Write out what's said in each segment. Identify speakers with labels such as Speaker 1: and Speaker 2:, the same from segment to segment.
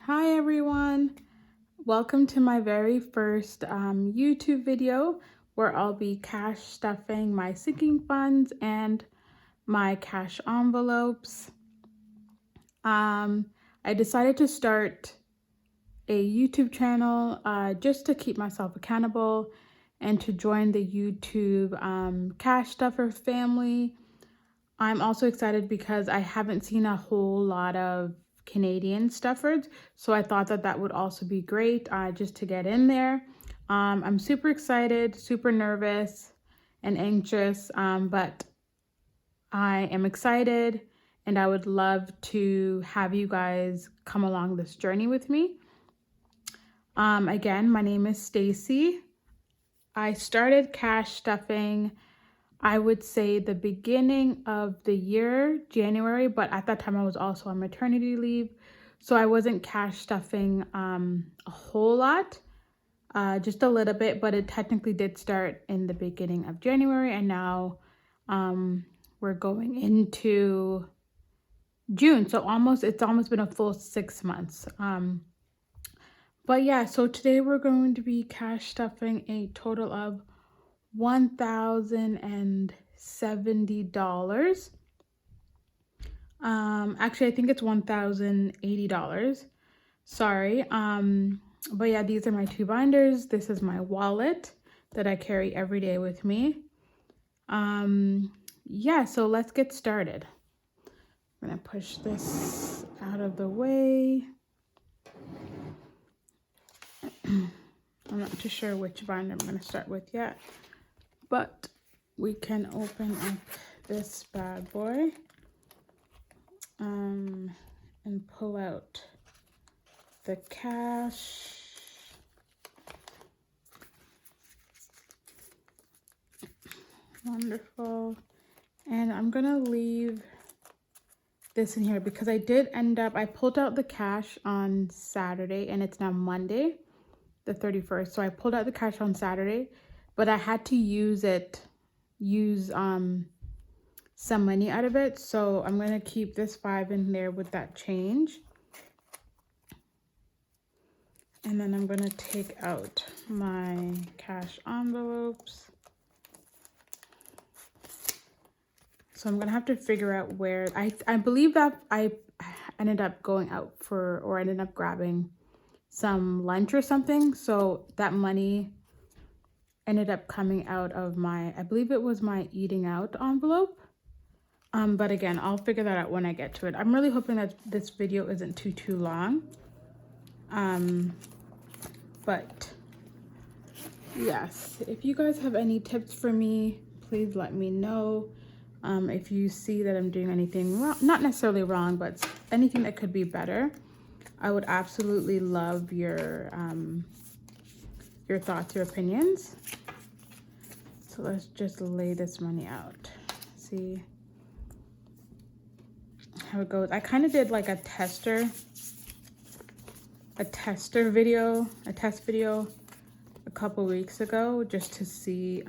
Speaker 1: Hi everyone, welcome to my very first YouTube video where I'll be cash stuffing my sinking funds and my cash envelopes. I decided to start a YouTube channel just to keep myself accountable and to join the YouTube cash stuffer family. I'm also excited because I haven't seen a whole lot of Canadian stuffers, so I thought that that would also be great just to get in there. I'm super excited, super nervous and anxious, but I am excited and I would love to have you guys come along this journey with me. Again, my name is Stacy. I started cash stuffing, I would say the beginning of the year, January, but at that time I was also on maternity leave. So I wasn't cash stuffing a whole lot, just a little bit, but it technically did start in the beginning of January, and now we're going into June. So it's almost been a full 6 months. But yeah, so today we're going to be cash stuffing a total of $1,070. Actually, I think it's $1,080. Sorry. But yeah, these are my two binders. This is my wallet that I carry every day with me. Yeah, so let's get started. I'm gonna push this out of the way. I'm not too sure which binder I'm gonna start with yet, but we can open up this bad boy and pull out the cash. Wonderful. And I'm gonna leave this in here because I pulled out the cash on Saturday and it's now Monday, the 31st. So I pulled out the cash on Saturday, but I had to use some money out of it. So I'm gonna keep this 5 in there with that change. And then I'm gonna take out my cash envelopes. So I'm gonna have to figure out where, I believe that I ended up going out or ended up grabbing some lunch or something. So that money ended up coming out of I believe it was my eating out envelope. But again, I'll figure that out when I get to it. I'm really hoping that this video isn't too long. But yes, if you guys have any tips for me, please let me know. If you see that I'm doing anything wrong, not necessarily wrong, but anything that could be better, I would absolutely love your thoughts, your opinions. So let's just lay this money out. See how it goes. I kind of did like a test video a couple weeks ago just to see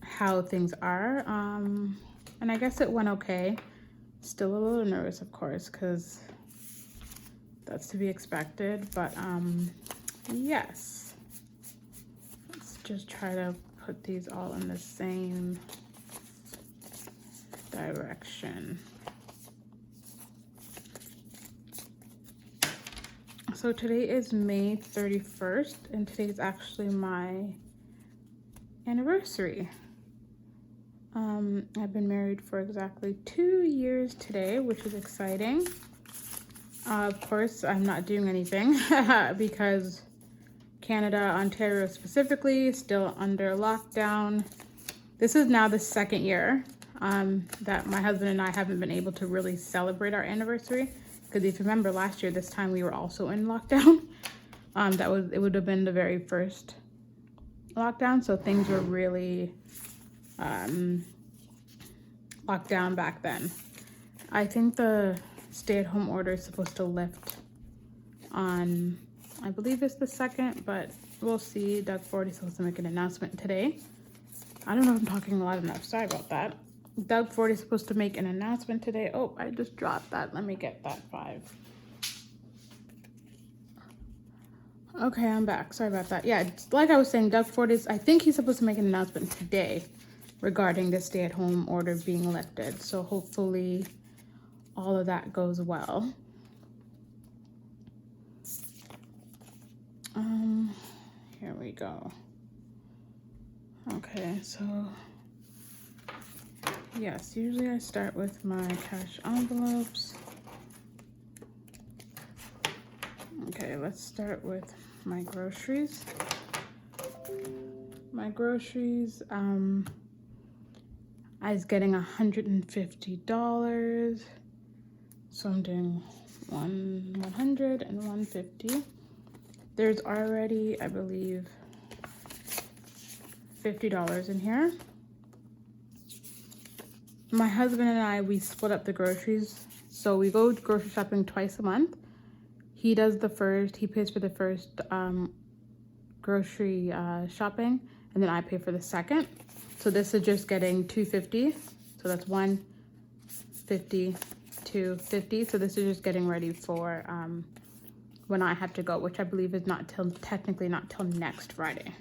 Speaker 1: how things are, and I guess it went okay. Still a little nervous, of course, because that's to be expected, but yes, let's just try to put these all in the same direction. So today is May 31st, and today is actually my anniversary. I've been married for exactly 2 years today, which is exciting. Of course, I'm not doing anything because Canada, Ontario specifically, is still under lockdown. This is now the second year that my husband and I haven't been able to really celebrate our anniversary. Because if you remember last year, this time we were also in lockdown. It would have been the very first lockdown, so things were really locked down back then. I think the stay-at-home order is supposed to lift on, I believe it's the 2nd, but we'll see. Doug Ford is supposed to make an announcement today. I don't know if I'm talking loud enough. Sorry about that. Doug Ford is supposed to make an announcement today. Oh, I just dropped that. Let me get that 5. Okay, I'm back. Sorry about that. Yeah, like I was saying, Doug Ford is, I think he's supposed to make an announcement today regarding the stay-at-home order being lifted. So hopefully all of that goes well. Here we go. Okay, so yes, usually I start with my cash envelopes. Okay, let's start with my groceries. My groceries, I was getting $150. So I'm doing 100 and 150. There's already, I believe, $50 in here. My husband and I, we split up the groceries. So we go grocery shopping twice a month. He does the first, he pays for the first grocery shopping, and then I pay for the second. So this is just getting $250. So that's 150, 250. So this is just getting ready for when I have to go, which I believe is technically not till next Friday.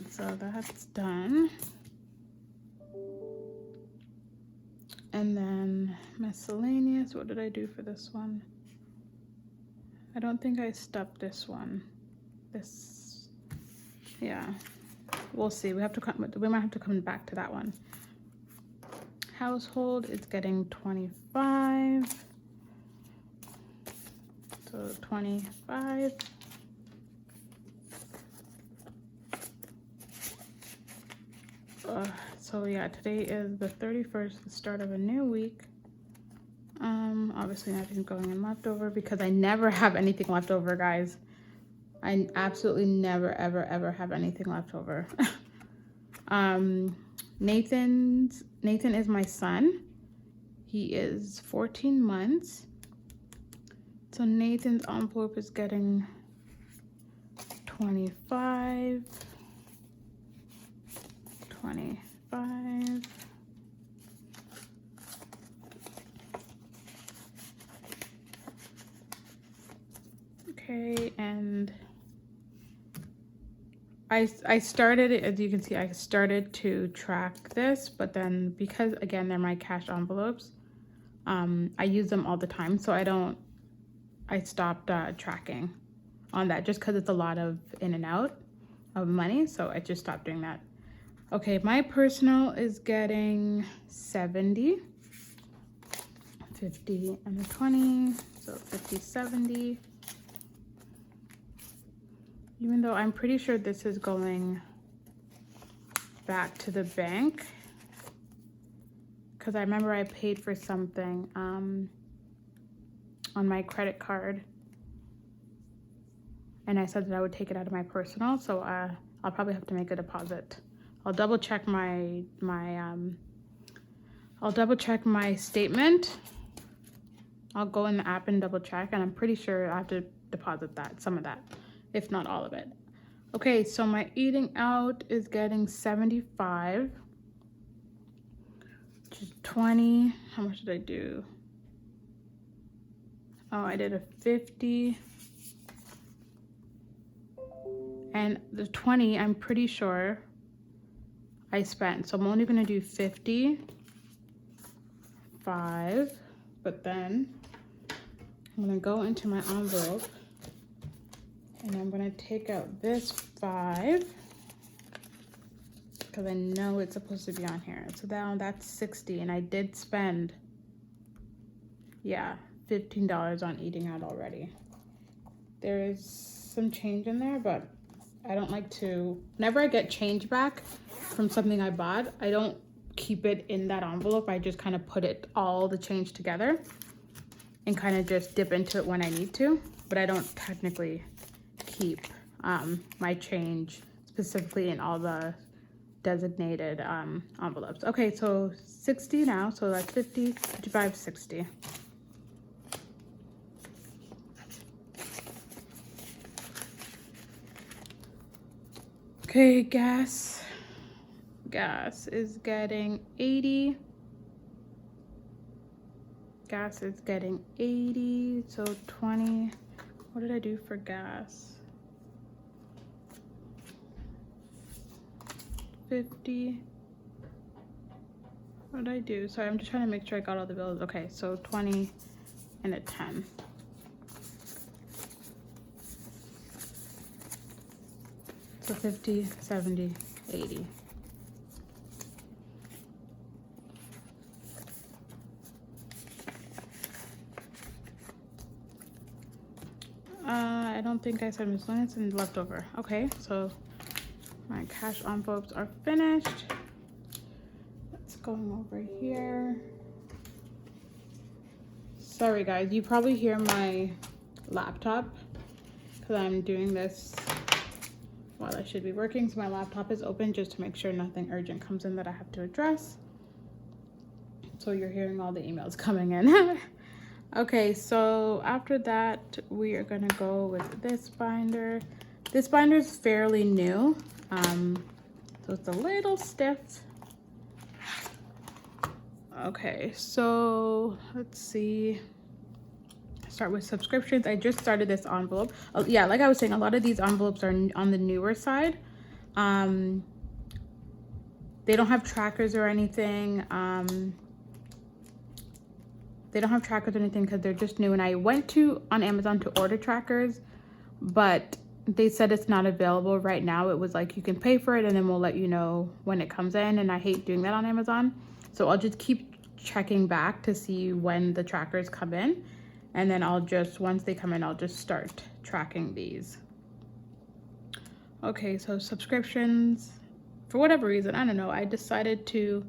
Speaker 1: So that's done. And then miscellaneous, what did I do for this one? I don't think I stuffed this one. Yeah, we'll see. We might have to come back to that one. Household is getting 25. So 25. So yeah, today is the 31st, the start of a new week. Obviously nothing's going in leftover because I never have anything left over, guys. I absolutely never, ever, ever have anything left over. Nathan is my son. He is 14 months. So Nathan's envelope is getting 25. 25. Okay, and I started, as you can see, I started to track this, but then because again they're my cash envelopes, I use them all the time, so I stopped tracking on that just because it's a lot of in and out of money, so I just stopped doing that. Okay, my personal is getting 70, 50 and a 20, so 50, 70. Even though I'm pretty sure this is going back to the bank, because I remember I paid for something on my credit card, and I said that I would take it out of my personal, so I'll probably have to make a deposit. I'll double check my statement. I'll go in the app and double check, and I'm pretty sure I have to deposit that, some of that, if not all of it. Okay, so my eating out is getting 75, which is 20. How much did I do? Oh, I did a 50. And the 20, I'm pretty sure I spent. So I'm only gonna do 50, 5, but then I'm gonna go into my envelope and I'm gonna take out this 5 because I know it's supposed to be on here. So now that's 60, and I did spend, yeah, $15 on eating out already. There's some change in there, but I don't like to, whenever I get change back from something I bought, I don't keep it in that envelope. I just kind of put it, all the change together, and kind of just dip into it when I need to, but I don't technically keep my change specifically in all the designated envelopes. Okay, so 60 now, so that's 50, 55, 60. Okay, gas is getting 80. Gas is getting 80, so 20. What did I do for gas? 50. What did I do? Sorry, I'm just trying to make sure I got all the bills. Okay, so 20 and a 10. So 50, 70, 80. I don't think I said miscellaneous and leftover. Okay, so my cash envelopes are finished. Let's go over here. Sorry guys, you probably hear my laptop because I'm doing this while I should be working. So my laptop is open just to make sure nothing urgent comes in that I have to address. So you're hearing all the emails coming in. Okay, so after that, we are gonna go with this binder. This binder is fairly new, so it's a little stiff. Okay, so let's see. Start with subscriptions. I just started this envelope. Oh, yeah, like I was saying, a lot of these envelopes are on the newer side. They don't have trackers or anything. They don't have trackers or anything because they're just new. And I went on Amazon to order trackers, but they said it's not available right now. It was like, you can pay for it and then we'll let you know when it comes in. And I hate doing that on Amazon. So I'll just keep checking back to see when the trackers come in. And then once they come in, I'll just start tracking these. Okay, so subscriptions, for whatever reason, I don't know, I decided to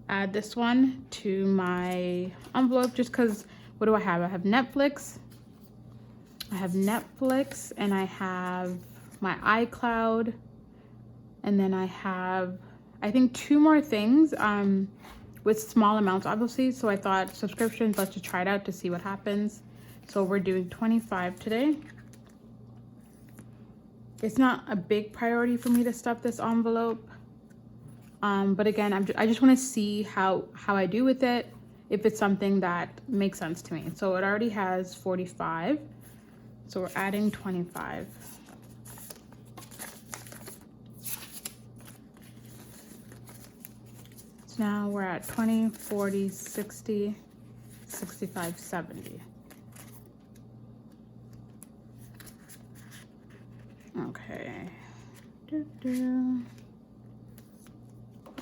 Speaker 1: add this one to my envelope just because, what do I have? I have Netflix. And I have my iCloud. And then I have, I think, 2 more things with small amounts, obviously. So I thought subscriptions, let's just try it out to see what happens. So we're doing 25 today. It's not a big priority for me to stuff this envelope. But again, I just want to see how I do with it, if it's something that makes sense to me. So it already has 45. So we're adding 25. So now we're at 20, 40, 60, 65, 70. Okay.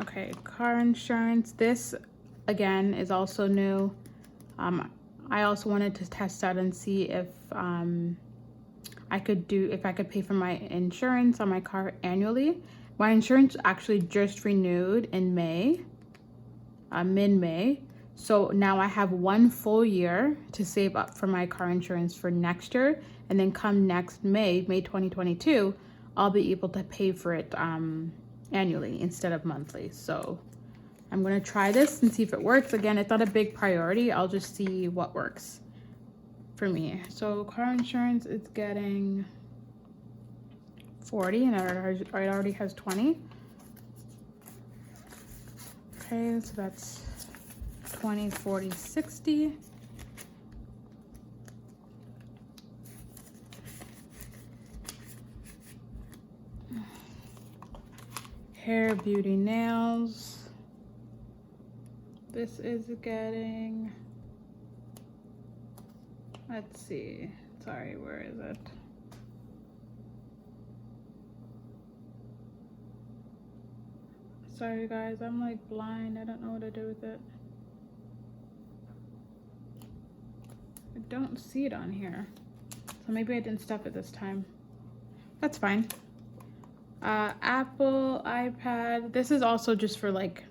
Speaker 1: Okay, car insurance. This again is also new. I also wanted to test out and see if I could pay for my insurance on my car annually. My insurance actually just renewed in May, mid-May. So now I have 1 full year to save up for my car insurance for next year. And then come next May 2022, I'll be able to pay for it annually instead of monthly. So I'm gonna try this and see if it works. Again, it's not a big priority. I'll just see what works for me. So car insurance is getting 40 and it already has 20. Okay, so that's 20, 40, 60. Hair, beauty, nails. This is getting, let's see, sorry, where is it? Sorry guys, I'm like blind. I don't know what to do with it. I don't see it on here. So maybe I didn't stuff it this time. That's fine. Apple, iPad. This is also just for like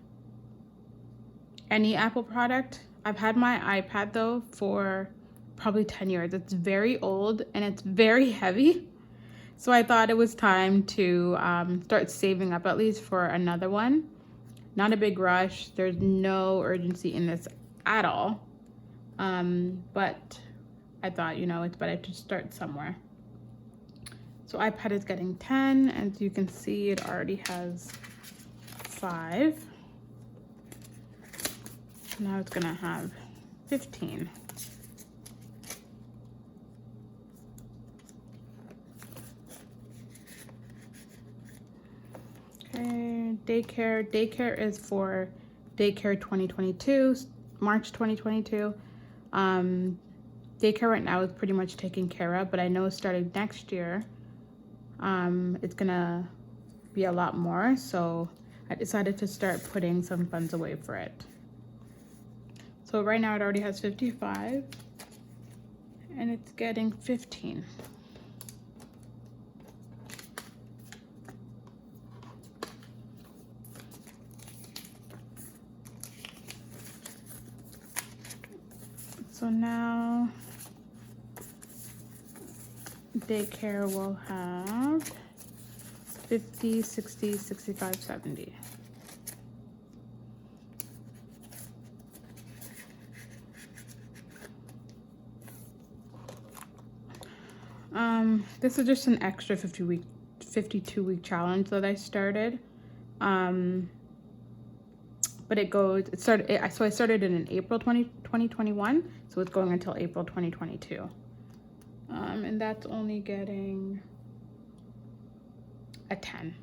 Speaker 1: any Apple product. I've had my iPad though for probably 10 years. It's very old and it's very heavy. So I thought it was time to start saving up at least for another one. Not a big rush. There's no urgency in this at all. But I thought, you know, it's better to start somewhere. So iPad is getting 10. As you can see, it already has 5. Now it's gonna have 15. Okay, daycare. Daycare is for Daycare 2022, March 2022. Daycare right now is pretty much taken care of, but I know starting next year, it's gonna be a lot more. So I decided to start putting some funds away for it. So right now it already has 55 and it's getting 15. So now daycare will have 50, 60, 65, 70. This is just an extra 52-week challenge that I started. But I started it in April 2021, so it's going until April 2022. And that's only getting a 10.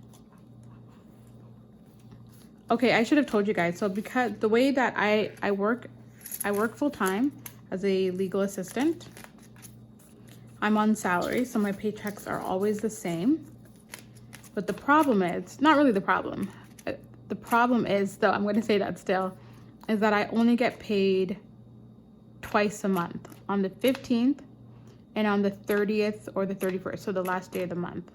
Speaker 1: Okay, I should have told you guys. So because the way that I work full time as a legal assistant. I'm on salary, so my paychecks are always the same. But the problem is, not really the problem. The problem is, though, I'm going to say that still, is that I only get paid twice a month, on the 15th and on the 30th or the 31st, so the last day of the month.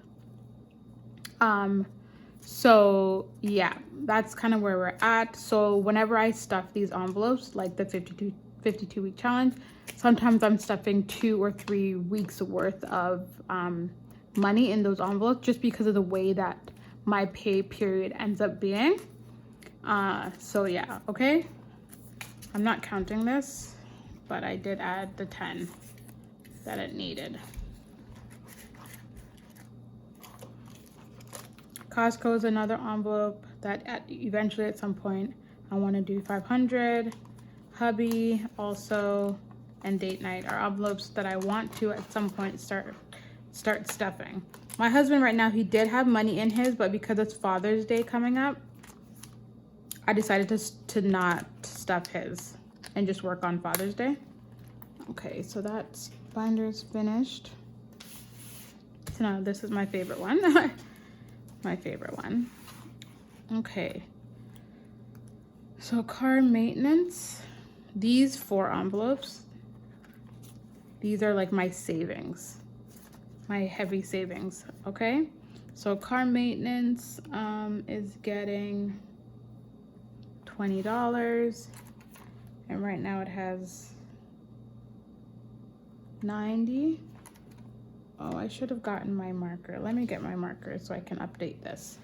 Speaker 1: So yeah, that's kind of where we're at. So whenever I stuff these envelopes, like the 52-week challenge, sometimes I'm stuffing 2 or 3 weeks worth of money in those envelopes just because of the way that my pay period ends up being. So yeah, okay. I'm not counting this, but I did add the 10 that it needed. Costco is another envelope that eventually at some point I want to do 500. Hubby also, and date night are envelopes that I want to at some point start stuffing. My husband right now, he did have money in his, but because it's Father's Day coming up, I decided to not stuff his and just work on Father's Day. Okay, so that binder is finished. So now this is my favorite one. My favorite one. Okay. So car maintenance, these 4 envelopes, these are like my savings, my heavy savings, okay? So car maintenance is getting $20, and right now it has 90. Oh, I should have gotten my marker. Let me get my marker so I can update this.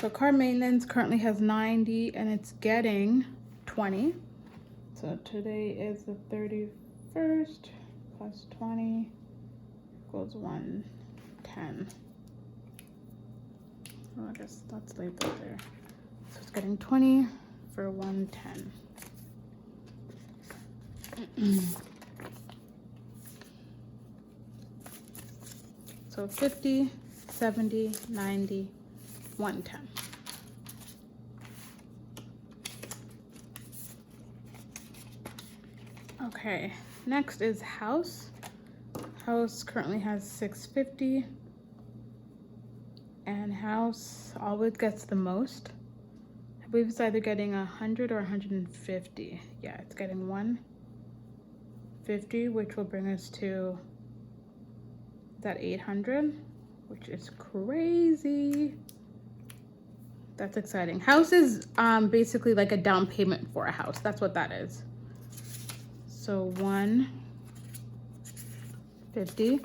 Speaker 1: So car maintenance currently has 90 and it's getting 20. So today is the 31st plus 20 equals 110. Oh, I guess let's leave that there. So it's getting 20 for 110. So 50, 70, 90, 110. Okay, next is house. House currently has 650, and house always gets the most. I believe it's either getting 100 or 150. Yeah, it's getting 150, which will bring us to that 800, which is crazy. That's exciting. House is basically like a down payment for a house. That's what that is. So 150.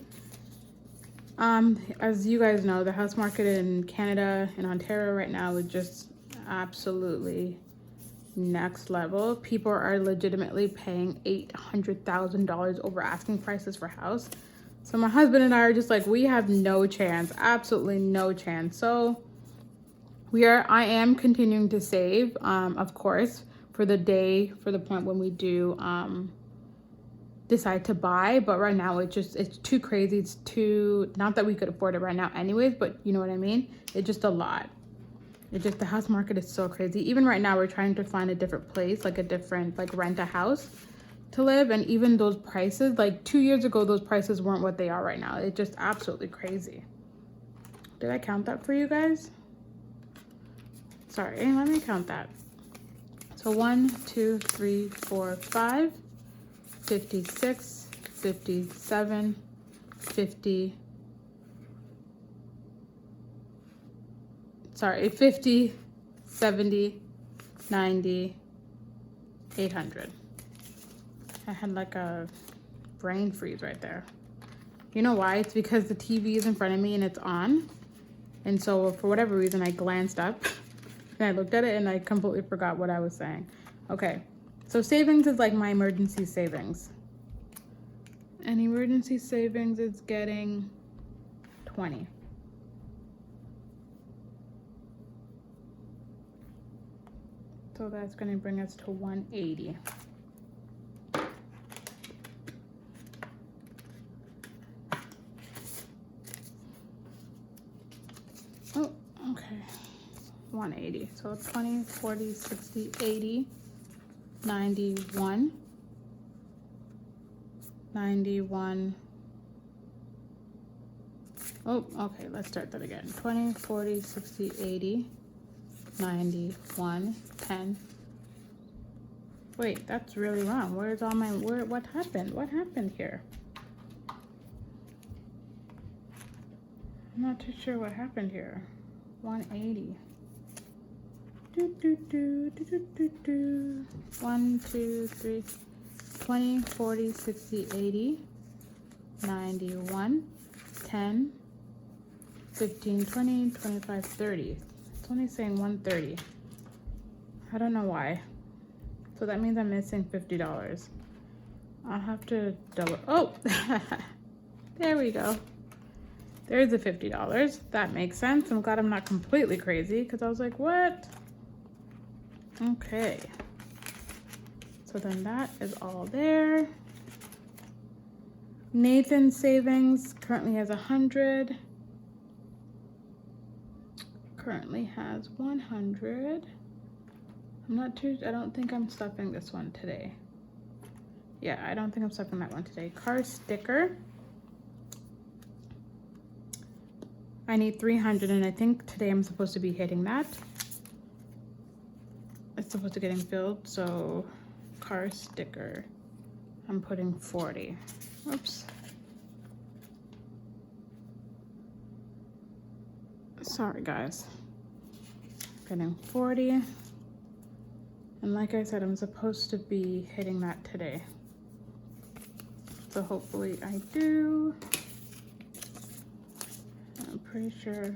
Speaker 1: As you guys know, the house market in Canada and Ontario right now is just absolutely next level. People are legitimately paying $800,000 over asking prices for house. So my husband and I are just like, we have no chance, absolutely no chance. So I am continuing to save, of course, for the point when we do decide to buy. But right now it's too crazy. It's too, not that we could afford it right now anyways, but you know what I mean? It's just a lot. The house market is so crazy. Even right now we're trying to find a different place, like rent a house to live. And even those prices, like 2 years ago, those prices weren't what they are right now. It's just absolutely crazy. Did I count that for you guys? Sorry, let me count that. So 1, 2, 3, 4, 5, 56, 57, 50. Sorry, 50, 70, 90, 800. I had like a brain freeze right there. You know why? It's because the TV is in front of me and it's on. And so for whatever reason, I glanced up and I looked at it and I completely forgot what I was saying. Okay, so savings is like my emergency savings. And emergency savings is getting 20. So that's going to bring us to 180. Oh, okay. 180. So 20, 40, 60, 80, 91, 91. Oh, okay. Let's start that again. 20, 40, 60, 80. 91, 10. Wait, that's really wrong. Where's all my, what happened? What happened here? I'm not too sure what happened here. 180. 1, 2, 3, 20, 40, 60, 80, 91, 10, 15, 20, 25, 30. It's only saying 130. I don't know why. So that means I'm missing $50. I'll have to double. Oh, there we go. There's the $50. That makes sense. I'm glad I'm not completely crazy because I was like, what? Okay. So then that is all there. Nathan's savings currently has 100. Currently has 100. I don't think I'm stuffing this one today. Yeah, I don't think I'm stuffing that one today. Car sticker. I need 300 and I think today I'm supposed to be hitting that. It's supposed to get filled, so car sticker. I'm putting 40. Oops. Sorry guys. Getting 40. And like I said, I'm supposed to be hitting that today. So hopefully I do. I'm pretty sure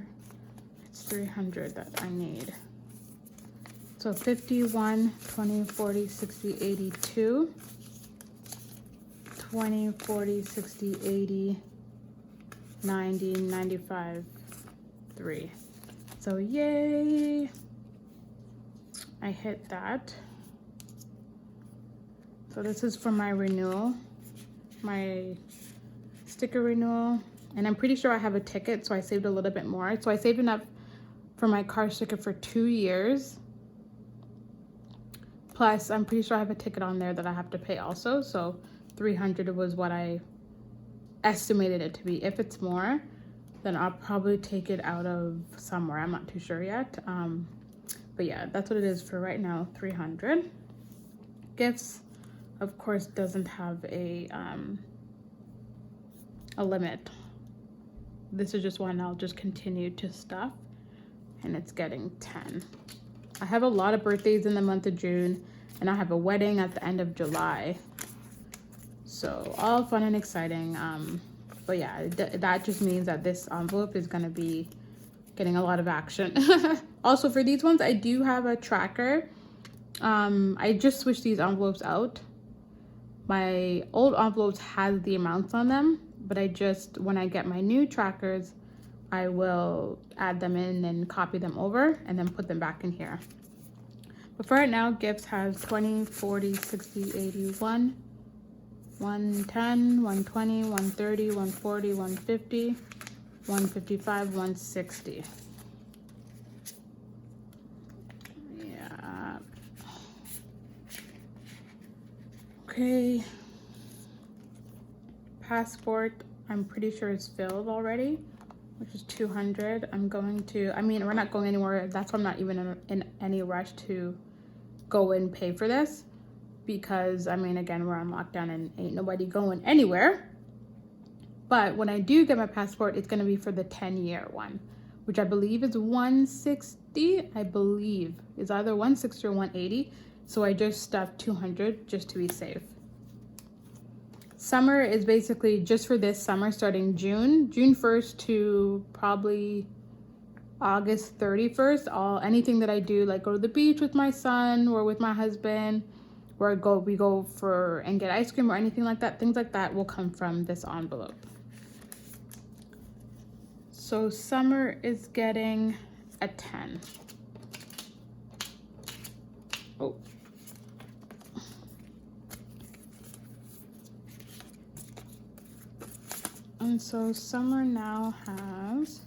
Speaker 1: it's 300 that I need. So 51, 20, 40, 60, 82. 20, 40, 60, 80, 90, 95, 3. So yay! I hit that. So this is for my renewal, my sticker renewal. And I'm pretty sure I have a ticket, so I saved a little bit more. So I saved enough for my car sticker for 2 years. Plus, I'm pretty sure I have a ticket on there that I have to pay also. So 300 was what I estimated it to be. If it's more, then I'll probably take it out of somewhere. I'm not too sure yet. But yeah, that's what it is for right now, 300. Gifts, of course, doesn't have a limit. This is just one I'll just continue to stuff, and it's getting 10. I have a lot of birthdays in the month of June, and I have a wedding at the end of July. So all fun and exciting. But yeah, that just means that this envelope is gonna be getting a lot of action. Also for these ones, I do have a tracker. I just switched these envelopes out. My old envelopes had the amounts on them, but when I get my new trackers, I will add them in and copy them over and then put them back in here. But for right now, gifts has 20, 40, 60, 80, 110, 120, 130, 140, 150, 155, 160. Yeah. Okay. Passport, I'm pretty sure is filled already, which is 200. We're not going anywhere. That's why I'm not even in any rush to go and pay for this, because again, we're on lockdown and ain't nobody going anywhere. But when I do get my passport, it's going to be for the 10-year one, which I believe is 160. I believe it's either 160 or 180. So I just stuffed 200 just to be safe. Summer is basically just for this summer, starting June 1st to probably August 31st. Anything that I do, like go to the beach with my son or with my husband, or we go and get ice cream or anything like that, things like that will come from this envelope. So summer is getting a 10. Oh. And so summer now has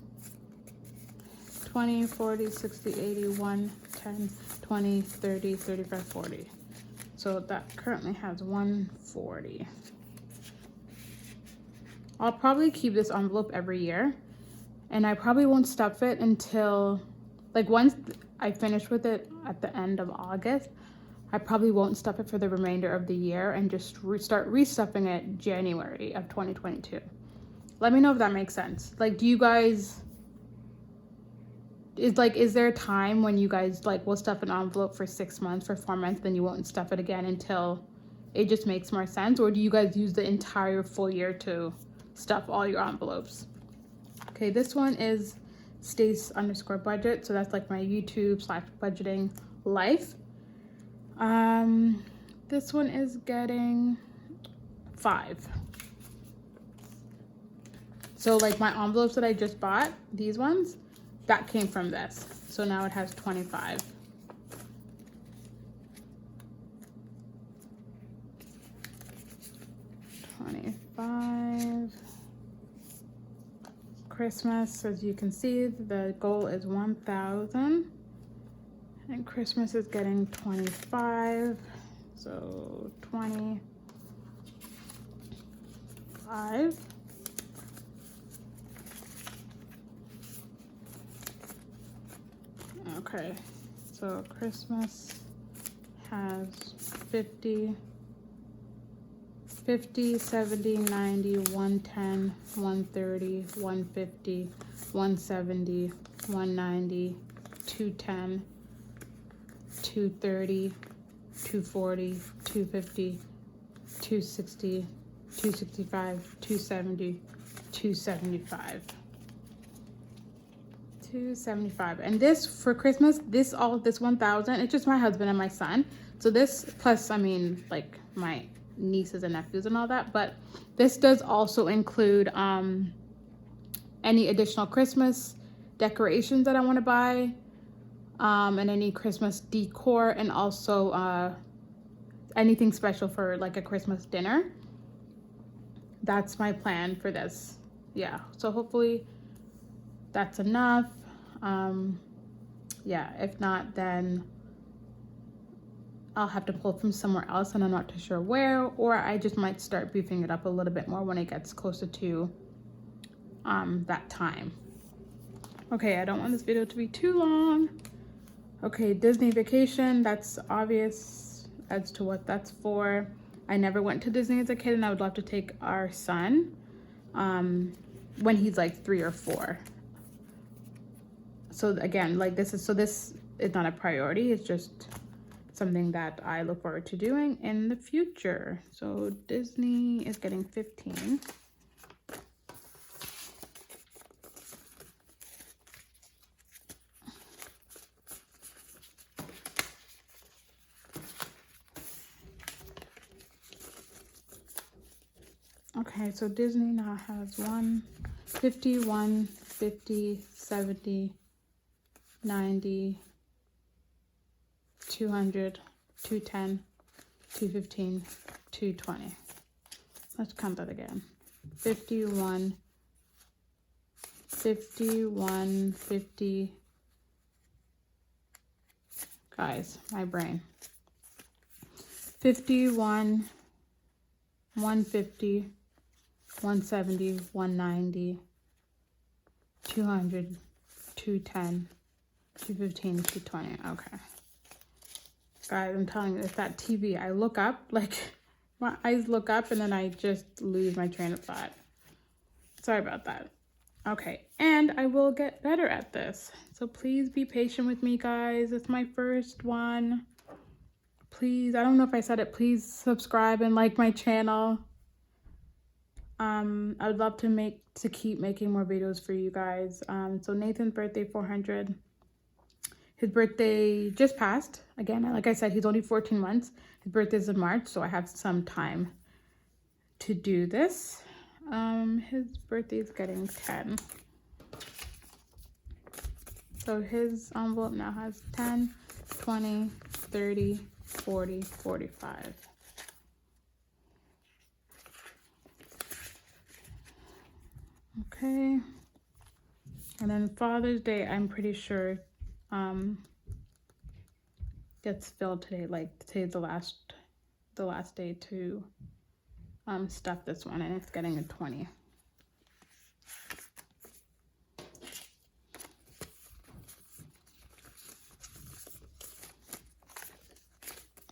Speaker 1: 20, 40, 60, 80, 110, 20, 30, 35, 40. So that currently has 140. I'll probably keep this envelope every year, and I probably won't stuff it until, once I finish with it at the end of August, I probably won't stuff it for the remainder of the year and just start restuffing it January of 2022. Let me know if that makes sense. Do you guys, is there a time when you guys will stuff an envelope for 6 months, for 4 months, then you won't stuff it again until it just makes more sense? Or do you guys use the entire full year to stuff all your envelopes? Okay, this one is Stace_budget. So that's my YouTube /budgeting life. This one is getting 5. So my envelopes that I just bought, these ones, that came from this. So now it has 25. Christmas, as you can see, the goal is 1,000. And Christmas is getting 25. So 25. Okay, so Christmas has 50, 70, 90, 110, 130, 150, 170, 190, 210, 230, 240, 250, 260, 265, 270, 275. 275. And this for Christmas, this 1,000, it's just my husband and my son. So this plus my nieces and nephews and all that, but this does also include any additional Christmas decorations that I want to buy, and any Christmas decor, and also anything special for a Christmas dinner. That's my plan for this. Yeah, so hopefully that's enough. Yeah, if not, then I'll have to pull from somewhere else, and I'm not too sure where, or I just might start beefing it up a little bit more when it gets closer to that time. Okay, I don't want this video to be too long. Okay, Disney vacation, that's obvious as to what that's for. I never went to Disney as a kid, and I would love to take our son when he's 3 or 4. So again, this is not a priority, it's just something that I look forward to doing in the future. So Disney is getting 15. Okay, so Disney now has 150, 150, 70, 90, 200, 210, 215, 220. Let's count that again. 51, 51, 50. Guys, my brain. 51, 150, 170, 190, 200, 210, 215, 220. Okay. Guys, I'm telling you, it's that TV. I look up, like, my eyes look up and then I just lose my train of thought. Sorry about that. Okay, and I will get better at this. So please be patient with me, guys. It's my first one. Please, I don't know if I said it, please subscribe and like my channel. I would love to keep making more videos for you guys. So Nathan's birthday, 400. His birthday just passed. Again, like I said, he's only 14 months. His birthday's in March, so I have some time to do this. His birthday is getting 10. So his envelope now has 10, 20, 30, 40, 45. Okay. And then Father's Day, I'm pretty sure gets filled today. Like today's the last day to stuff this one, and it's getting a 20.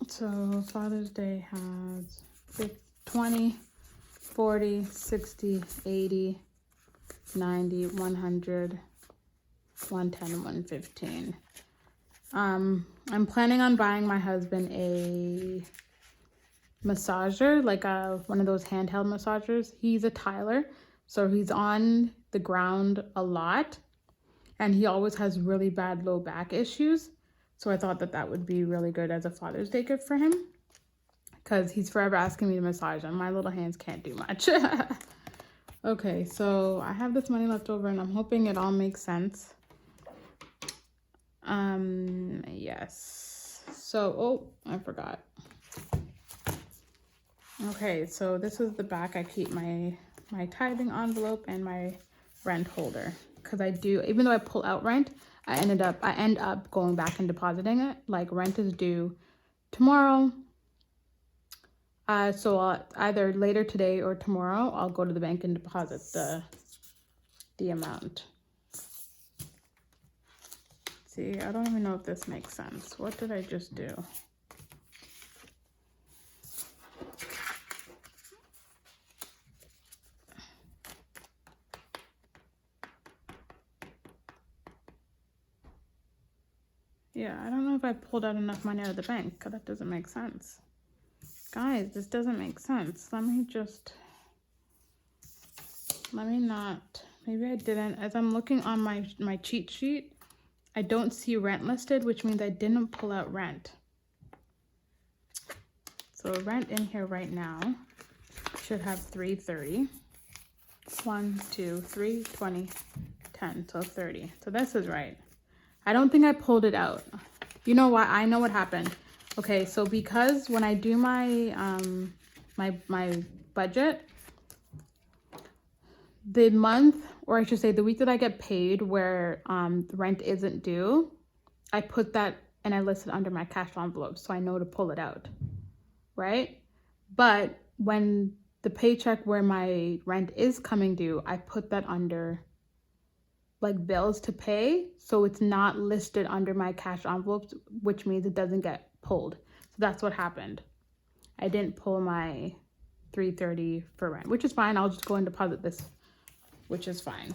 Speaker 1: So Father's Day has 20, 40, 60, 80, 90, 100, 110, 115. I'm planning on buying my husband a massager, like one of those handheld massagers. He's a Tyler, so he's on the ground a lot, and he always has really bad low back issues. So I thought that would be really good as a Father's Day gift for him, because he's forever asking me to massage him. My little hands can't do much. Okay, so I have this money left over and I'm hoping it all makes sense. Yes. So, oh, I forgot. Okay, so this is the back. I keep my tithing envelope and my rent holder, because I do, even though I pull out rent, I end up going back and depositing it. Like rent is due tomorrow. So I'll, either later today or tomorrow, I'll go to the bank and deposit the amount. See, I don't even know if this makes sense. What did I just do? Yeah, I don't know if I pulled out enough money out of the bank, because that doesn't make sense. Guys, this doesn't make sense. Let me not, maybe I didn't. As I'm looking on my cheat sheet, I don't see rent listed, which means I didn't pull out rent. So rent in here right now should have 330. 1, 2, 3, 20, 10, so 30. So this is right. I don't think I pulled it out. You know what? I know what happened. Okay, so because when I do my my budget, the month, or I should say the week that I get paid where rent isn't due, I put that and I list it under my cash envelope, so I know to pull it out, right? But when the paycheck where my rent is coming due, I put that under like bills to pay, so it's not listed under my cash envelopes, which means it doesn't get pulled. So that's what happened. I didn't pull my 330 for rent, which is fine. I'll just go and deposit this, which is fine.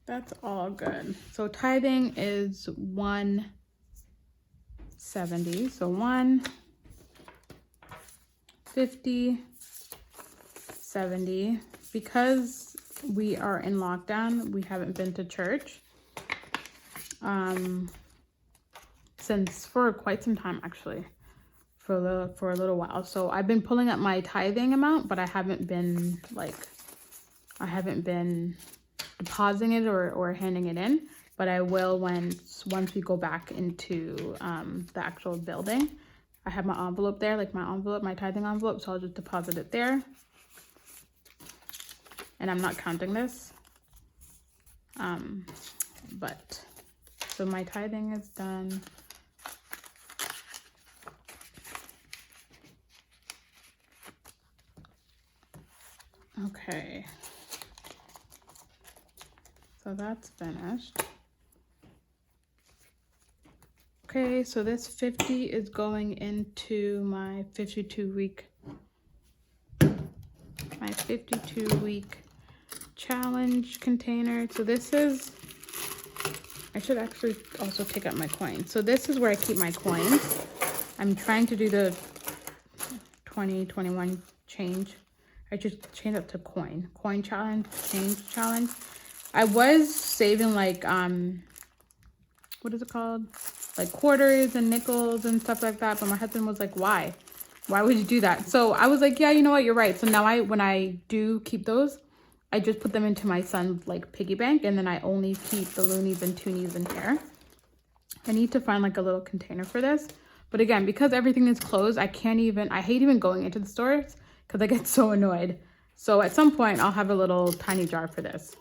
Speaker 1: That's all good. So tithing is 170. So 150, 70. Because we are in lockdown, we haven't been to church since for quite some time, actually, for a little while. So I've been pulling up my tithing amount, but I haven't been depositing it or handing it in, but I will once we go back into the actual building. I have my envelope there, like my tithing envelope, so I'll just deposit it there. And I'm not counting this. But so my tithing is done. Okay. So that's finished. Okay, so this 50 is going into my 52-week challenge container. So this is, I should actually also take out my coins. So this is where I keep my coins. I'm trying to do the 2021 change. I just changed up to coin challenge, change challenge. I was saving like what is it called, like quarters and nickels and stuff like that, but my husband was like, why would you do that? So I was like, yeah, you know what, you're right. So now when I do keep those, I just put them into my son's like piggy bank, and then I only keep the loonies and toonies in here. I need to find like a little container for this, but again, because everything is closed, I hate even going into the stores because I get so annoyed. So at some point I'll have a little tiny jar for this.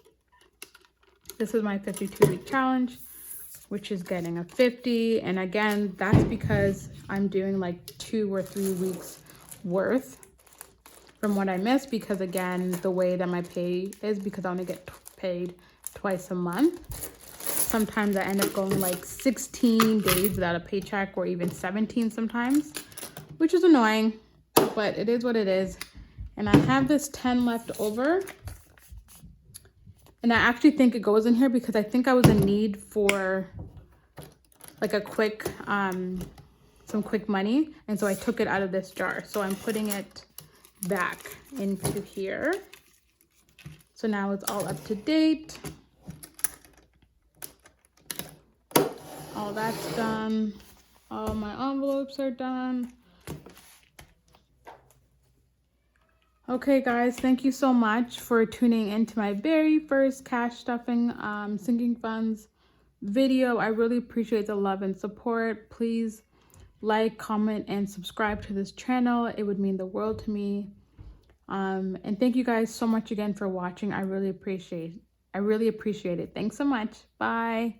Speaker 1: This is my 52-week challenge, which is getting a 50. And again, that's because I'm doing like 2 or 3 weeks worth from what I missed, because again, the way that my pay is, because I only get paid twice a month. Sometimes I end up going like 16 days without a paycheck, or even 17 sometimes, which is annoying, but it is what it is. And I have this 10 left over. And I actually think it goes in here because I think I was in need for like a quick, some quick money. And so I took it out of this jar. So I'm putting it back into here. So now it's all up to date. All that's done. All my envelopes are done. Okay guys, thank you so much for tuning into my very first cash stuffing sinking funds video. I really appreciate the love and support. Please like, comment, and subscribe to this channel. It would mean the world to me. And thank you guys so much again for watching. I really appreciate it. Thanks so much. Bye.